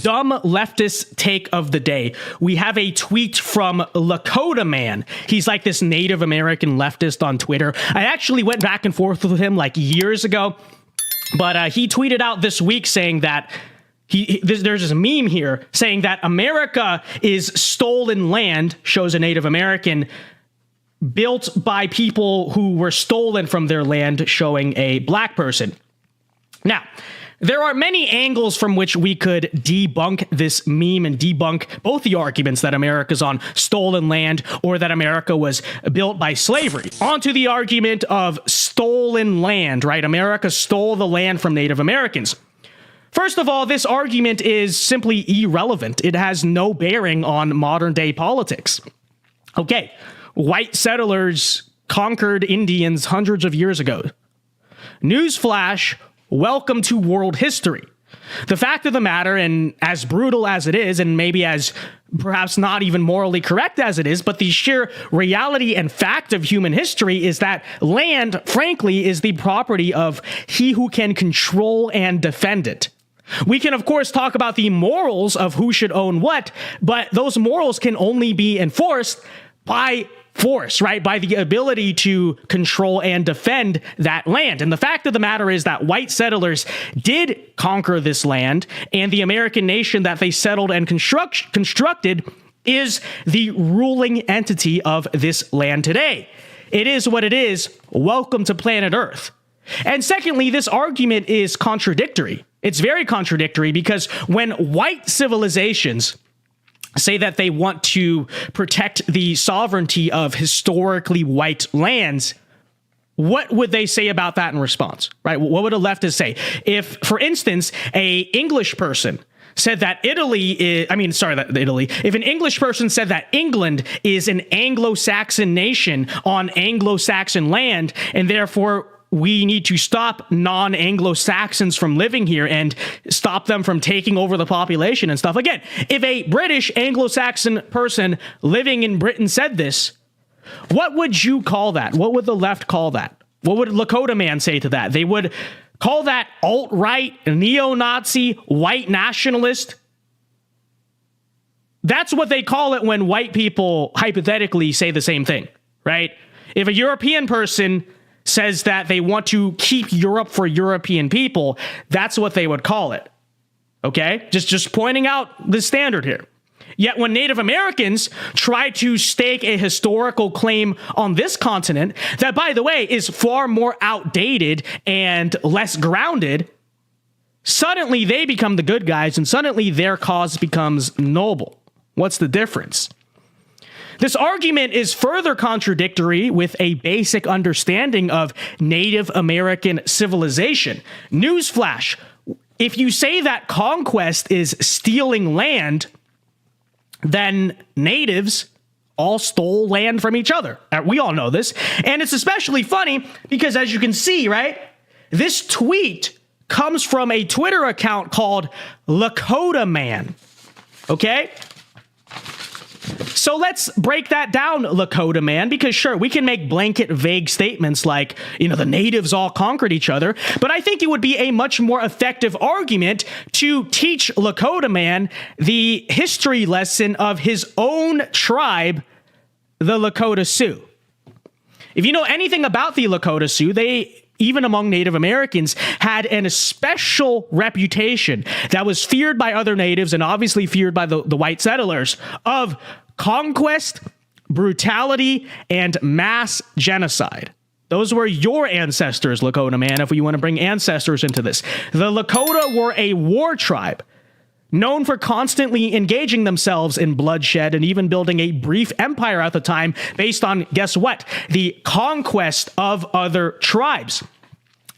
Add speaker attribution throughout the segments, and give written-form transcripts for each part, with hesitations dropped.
Speaker 1: dumb leftist take of the day. We have a tweet from Lakota Man. He's like this Native American leftist on Twitter. I actually went back and forth with him like years ago, but he tweeted out this week saying that there's this meme here saying that America is stolen land, shows a Native American, built by people who were stolen from their land, showing a black person. Now, there are many angles from which we could debunk this meme and debunk both the arguments that America's on stolen land or that America was built by slavery. Onto the argument of stolen land, right? America stole the land from Native Americans. First of all, this argument is simply irrelevant. It has no bearing on modern day politics. Okay, white settlers conquered Indians hundreds of years ago. Newsflash, welcome to world history. The fact of the matter, and as brutal as it is, and maybe as perhaps not even morally correct as it is, but the sheer reality and fact of human history is that land, frankly, is the property of he who can control and defend it. We can, of course, talk about the morals of who should own what, but those morals can only be enforced by force, right? By the ability to control and defend that land. And the fact of the matter is that white settlers did conquer this land, and the American nation that they settled and constructed is the ruling entity of this land today. It is what it is. Welcome to planet Earth. And secondly, this argument is contradictory. It's very contradictory because when white civilizations say that they want to protect the sovereignty of historically white lands, what would they say about that in response, right? What would a leftist say? If, for instance, a English person said that if an English person said that England is an Anglo-Saxon nation on Anglo-Saxon land, and therefore we need to stop non-Anglo-Saxons from living here and stop them from taking over the population and stuff. Again, if a British Anglo-Saxon person living in Britain said this, what would you call that? What would the left call that? What would Lakota Man say to that? They would call that alt-right, neo-Nazi, white nationalist. That's what they call it when white people hypothetically say the same thing, right? If a European person says that they want to keep Europe for European people, that's what they would call it. Okay? Just pointing out the standard here. Yet when Native Americans try to stake a historical claim on this continent, that, by the way, is far more outdated and less grounded, suddenly they become the good guys and suddenly their cause becomes noble. What's the difference? This argument is further contradictory with a basic understanding of Native American civilization. Newsflash, if you say that conquest is stealing land, then natives all stole land from each other. We all know this. And it's especially funny because, as you can see, right, this tweet comes from a Twitter account called Lakota Man. Okay? So let's break that down, Lakota Man, because sure, we can make blanket vague statements like, the natives all conquered each other, but I think it would be a much more effective argument to teach Lakota Man the history lesson of his own tribe, the Lakota Sioux. If you know anything about the Lakota Sioux, they, even among Native Americans, had an special reputation that was feared by other natives and obviously feared by the white settlers of conquest, brutality, and mass genocide. Those were your ancestors, Lakota Man, if we want to bring ancestors into this. The Lakota were a war tribe, known for constantly engaging themselves in bloodshed and even building a brief empire at the time based on, guess what? The conquest of other tribes.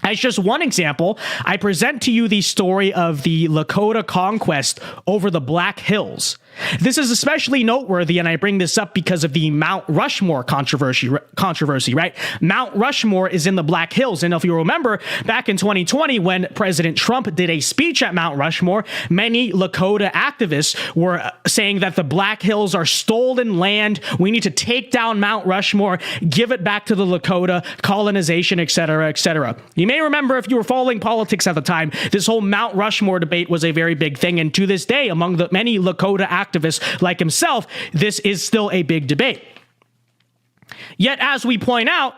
Speaker 1: As just one example, I present to you the story of the Lakota conquest over the Black Hills. This is especially noteworthy, and I bring this up because of the Mount Rushmore controversy, right? Mount Rushmore is in the Black Hills, and if you remember, back in 2020, when President Trump did a speech at Mount Rushmore, many Lakota activists were saying that the Black Hills are stolen land. We need to take down Mount Rushmore, give it back to the Lakota, colonization, etc., etc. You may remember, if you were following politics at the time, this whole Mount Rushmore debate was a very big thing, and to this day, among the many Lakota activists like himself, this is still a big debate. Yet, as we point out,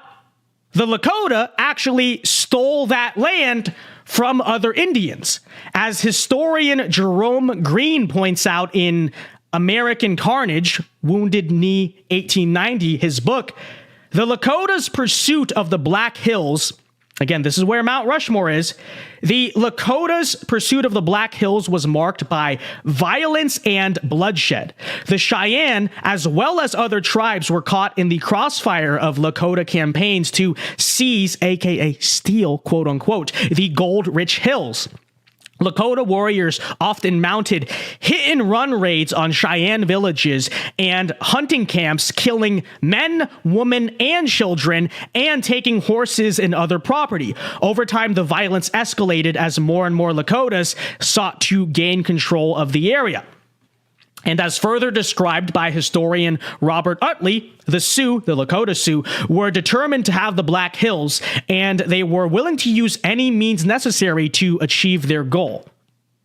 Speaker 1: the Lakota actually stole that land from other Indians. As historian Jerome Green points out in American Carnage, Wounded Knee 1890, his book, the Lakota's pursuit of the Black Hills, again, this is where Mount Rushmore is. The Lakota's pursuit of the Black Hills was marked by violence and bloodshed. The Cheyenne, as well as other tribes, were caught in the crossfire of Lakota campaigns to seize, aka steal, quote unquote, the gold-rich hills. Lakota warriors often mounted hit-and-run raids on Cheyenne villages and hunting camps, killing men, women, and children, and taking horses and other property. Over time, the violence escalated as more and more Lakotas sought to gain control of the area. And as further described by historian Robert Utley, the Sioux, the Lakota Sioux, were determined to have the Black Hills, and they were willing to use any means necessary to achieve their goal.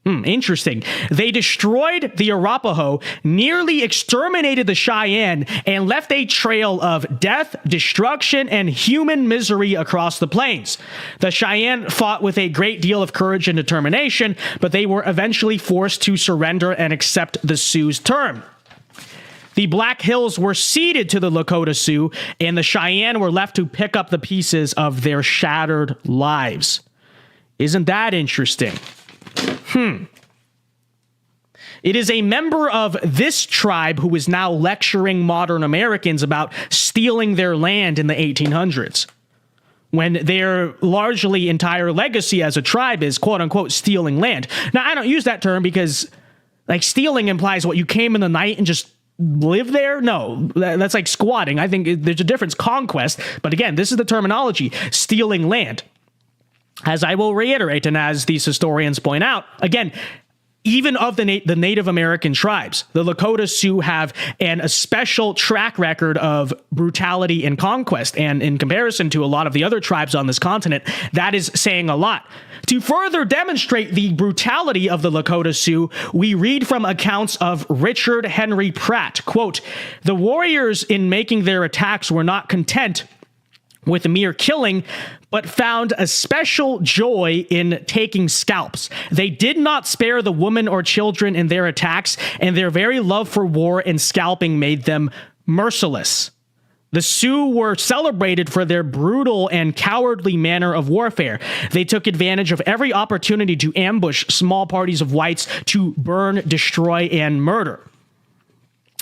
Speaker 1: Interesting. They destroyed the Arapaho, nearly exterminated the Cheyenne, and left a trail of death, destruction, and human misery across the plains. The Cheyenne fought with a great deal of courage and determination, but they were eventually forced to surrender and accept the Sioux's term. The Black Hills were ceded to the Lakota Sioux, and the Cheyenne were left to pick up the pieces of their shattered lives. Isn't that interesting? It is a member of this tribe who is now lecturing modern Americans about stealing their land in the 1800s, when their largely entire legacy as a tribe is, quote unquote, stealing land. Now, I don't use that term because, like, stealing implies what, you came in the night and just live there? No, that's like squatting. I think there's a difference. Conquest. But again, this is the terminology, stealing land. As I will reiterate, and as these historians point out, again, even of the Native American tribes, the Lakota Sioux have a special track record of brutality and conquest. And in comparison to a lot of the other tribes on this continent, that is saying a lot. To further demonstrate the brutality of the Lakota Sioux, we read from accounts of Richard Henry Pratt. Quote, "The warriors in making their attacks were not content with mere killing, but found a special joy in taking scalps. They did not spare the women or children in their attacks, and their very love for war and scalping made them merciless." The Sioux were celebrated for their brutal and cowardly manner of warfare. They took advantage of every opportunity to ambush small parties of whites, to burn, destroy, and murder.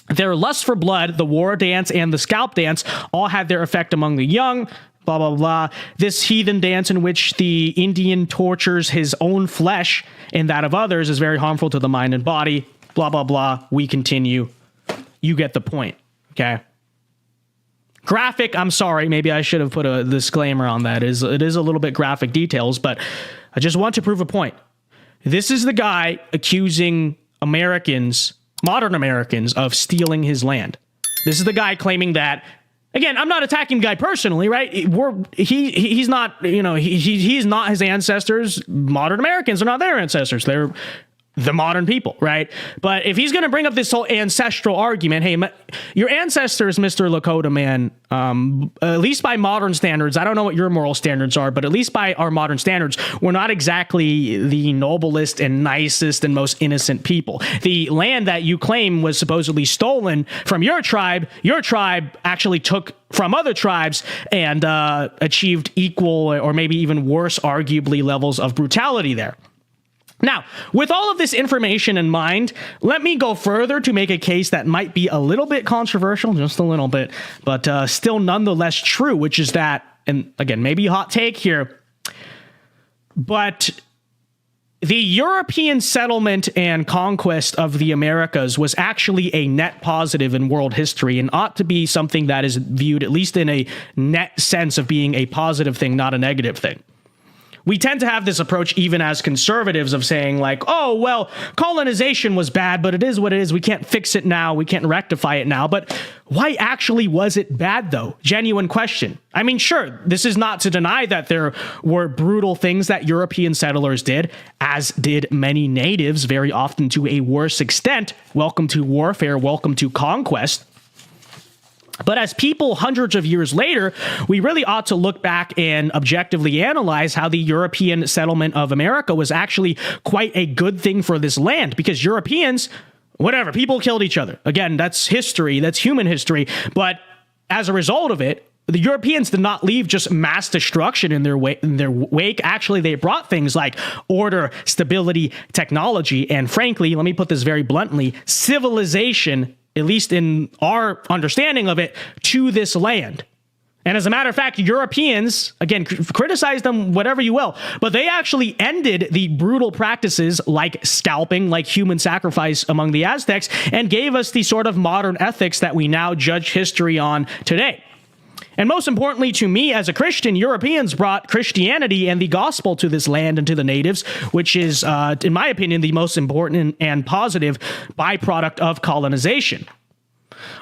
Speaker 1: Their lust for blood, the war dance, and the scalp dance all had their effect among the young, blah, blah, blah. This heathen dance in which the Indian tortures his own flesh and that of others is very harmful to the mind and body, blah, blah, blah. We continue. You get the point, okay? Graphic, I'm sorry, maybe I should have put a disclaimer on that. It is a little bit graphic details, but I just want to prove a point. This is the guy accusing Americans, modern Americans, of stealing his land. This is the guy claiming that, again, I'm not attacking the guy personally, right? He's not, he's not his ancestors. Modern Americans are not their ancestors. They're the modern people, right? But if he's going to bring up this whole ancestral argument, hey, your ancestors, Mr. Lakota Man, at least by modern standards, I don't know what your moral standards are, but at least by our modern standards, we're not exactly the noblest and nicest and most innocent people. The land that you claim was supposedly stolen from your tribe actually took from other tribes and achieved equal or maybe even worse, arguably, levels of brutality there. Now, with all of this information in mind, let me go further to make a case that might be a little bit controversial, just a little bit, but still nonetheless true, which is that, and again, maybe a hot take here, but The European settlement and conquest of the Americas was actually a net positive in world history and ought to be something that is viewed, at least in a net sense, of being a positive thing, not a negative thing. We tend to have this approach even as conservatives of saying like, oh, well, colonization was bad, but it is what it is. We can't fix it now. We can't rectify it now. But why actually was it bad, though? Genuine question. I mean, sure, this is not to deny that there were brutal things that European settlers did, as did many natives, very often to a worse extent. Welcome to warfare. Welcome to conquest. But as people hundreds of years later, we really ought to look back and objectively analyze how the European settlement of America was actually quite a good thing for this land, because Europeans, whatever, people killed each other. Again, that's history, that's human history. But as a result of it, the Europeans did not leave just mass destruction in their wake. Actually, they brought things like order, stability, technology, and frankly, let me put this very bluntly, civilization, at least in our understanding of it, to this land. And as a matter of fact, Europeans, again, criticize them whatever you will, but they actually ended the brutal practices like scalping, like human sacrifice among the Aztecs, and gave us the sort of modern ethics that we now judge history on today. And most importantly to me as a Christian, Europeans brought Christianity and the gospel to this land and to the natives, which is, in my opinion, the most important and positive byproduct of colonization.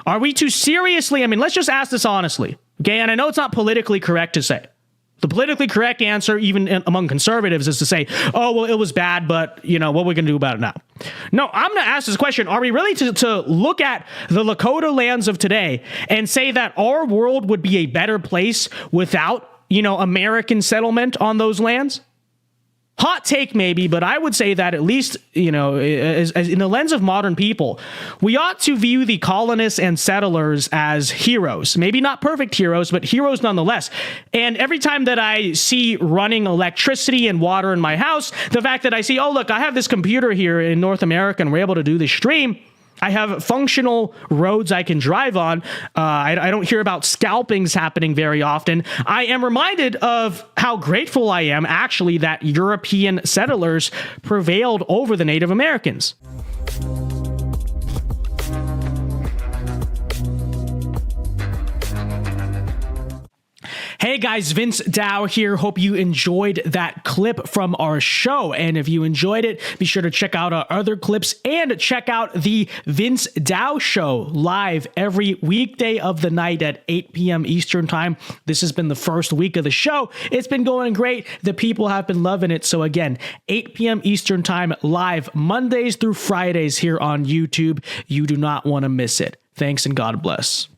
Speaker 1: Are we too seriously? I mean, let's just ask this honestly. Okay, and I know it's not politically correct to say. The politically correct answer, even among conservatives, is to say, oh, well, it was bad, but, you know, what are we going to do about it now? No, I'm going to ask this question. Are we really to look at the Lakota lands of today and say that our world would be a better place without, you know, American settlement on those lands? Hot take maybe, but I would say that at least, you know, as in the lens of modern people, we ought to view the colonists and settlers as heroes. Maybe not perfect heroes, but heroes nonetheless. And every time that I see running electricity and water in my house, the fact that I see, oh, look, I have this computer here in North America and we're able to do this stream, I have functional roads I can drive on. I don't hear about scalpings happening very often. I am reminded of how grateful I am, actually, that European settlers prevailed over the Native Americans. Hey guys, Vince Dao here. Hope you enjoyed that clip from our show. And if you enjoyed it, be sure to check out our other clips and check out the Vince Dao Show live every weekday of the night at 8 p.m. Eastern Time. This has been the first week of the show. It's been going great. The people have been loving it. So again, 8 p.m. Eastern Time live Mondays through Fridays here on YouTube. You do not want to miss it. Thanks and God bless.